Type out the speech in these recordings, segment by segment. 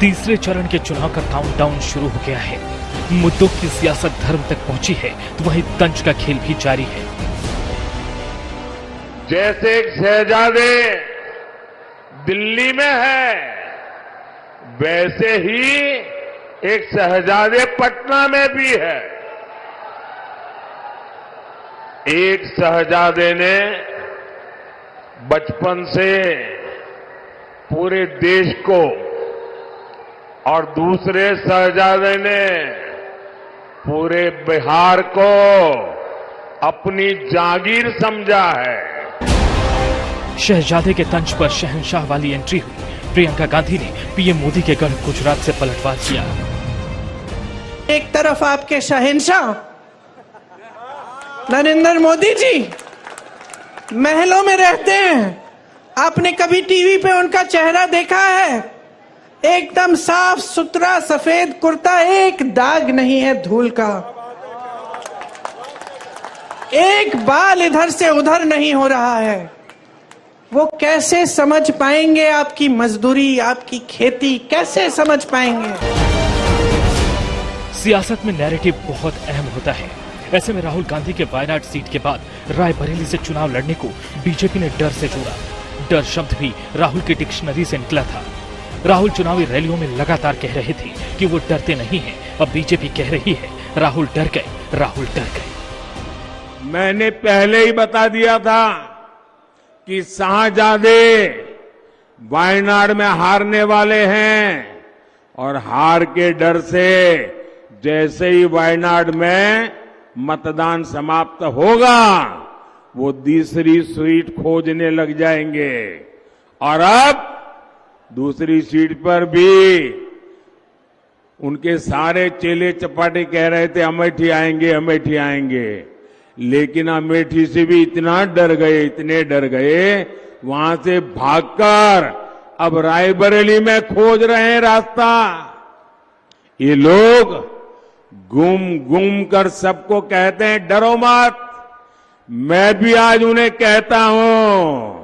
तीसरे चरण के चुनाव का काउंटडाउन शुरू हो गया है। मुद्दों की सियासत धर्म तक पहुंची है तो वहीं तंज का खेल भी जारी है। जैसे एक शहजादे दिल्ली में है, वैसे ही एक शहजादे पटना में भी है। एक शहजादे ने बचपन से पूरे देश को और दूसरे शहजादे ने पूरे बिहार को अपनी जागीर समझा है। शहजादे के तंज पर शहंशाह वाली एंट्री हुई। प्रियंका गांधी ने पीएम मोदी के गढ़ गुजरात से पलटवार किया। एक तरफ आपके शहंशाह नरेंद्र मोदी जी महलों में रहते हैं। आपने कभी टीवी पे उनका चेहरा देखा है? एकदम साफ सुथरा सफेद कुर्ता, एक दाग नहीं है धूल का, एक बाल इधर से उधर नहीं हो रहा है। वो कैसे समझ पाएंगे आपकी मजदूरी, आपकी खेती कैसे समझ पाएंगे? सियासत में नैरेटिव बहुत अहम होता है। ऐसे में राहुल गांधी के वायनाड सीट के बाद रायबरेली से चुनाव लड़ने को बीजेपी ने डर से जोड़ा। डर शब्द भी राहुल की डिक्शनरी से निकला था। राहुल चुनावी रैलियों में लगातार कह रहे थे कि वो डरते नहीं हैं। अब बीजेपी कह रही है राहुल डर गए, राहुल डर गए। मैंने पहले ही बता दिया था कि शाहजादे वायनाड में हारने वाले हैं और हार के डर से जैसे ही वायनाड में मतदान समाप्त होगा वो दूसरी सीट खोजने लग जाएंगे। और अब दूसरी सीट पर भी उनके सारे चेले चपाटे कह रहे थे अमेठी आएंगे, अमेठी आएंगे, लेकिन अमेठी से भी इतना डर गए, इतने डर गए, वहां से भागकर अब रायबरेली में खोज रहे हैं रास्ता। ये लोग गुम गुम कर सबको कहते हैं डरो मत। मैं भी आज उन्हें कहता हूं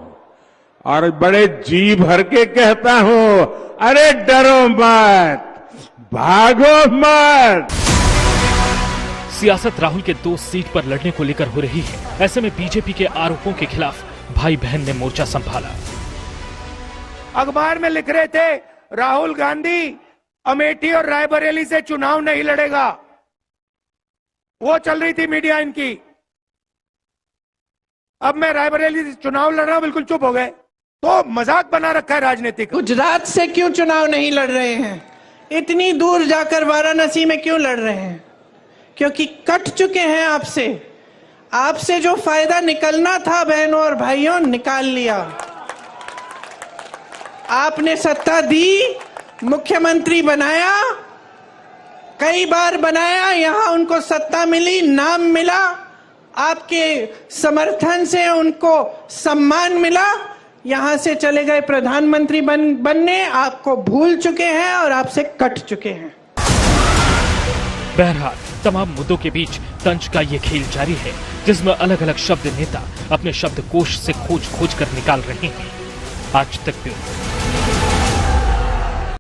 और बड़े जी भर के कहता हूं, अरे डरो मत, भागो मत। सियासत राहुल के 2 सीट पर लड़ने को लेकर हो रही है। ऐसे में बीजेपी के आरोपों के खिलाफ भाई बहन ने मोर्चा संभाला। अखबार में लिख रहे थे राहुल गांधी अमेठी और रायबरेली से चुनाव नहीं लड़ेगा। वो चल रही थी मीडिया इनकी। अब मैं रायबरेली से चुनाव लड़ रहा हूं, बिल्कुल चुप हो गए। तो मजाक बना रखा है राजनीतिक। गुजरात से क्यों चुनाव नहीं लड़ रहे हैं? इतनी दूर जाकर वाराणसी में क्यों लड़ रहे हैं? क्योंकि कट चुके हैं आपसे। आपसे जो फायदा निकलना था बहनों और भाइयों, निकाल लिया। आपने सत्ता दी, मुख्यमंत्री बनाया, कई बार बनाया, यहां उनको सत्ता मिली, नाम मिला, आपके समर्थन से उनको सम्मान मिला। यहां से चले गए प्रधानमंत्री बनने, आपको भूल चुके हैं और आपसे कट चुके हैं। बहरहाल तमाम मुद्दों के बीच तंज का ये खेल जारी है, जिसमें अलग अलग शब्द नेता अपने शब्दकोश से खोज खोज कर निकाल रहे हैं। आज तक ब्यूरो।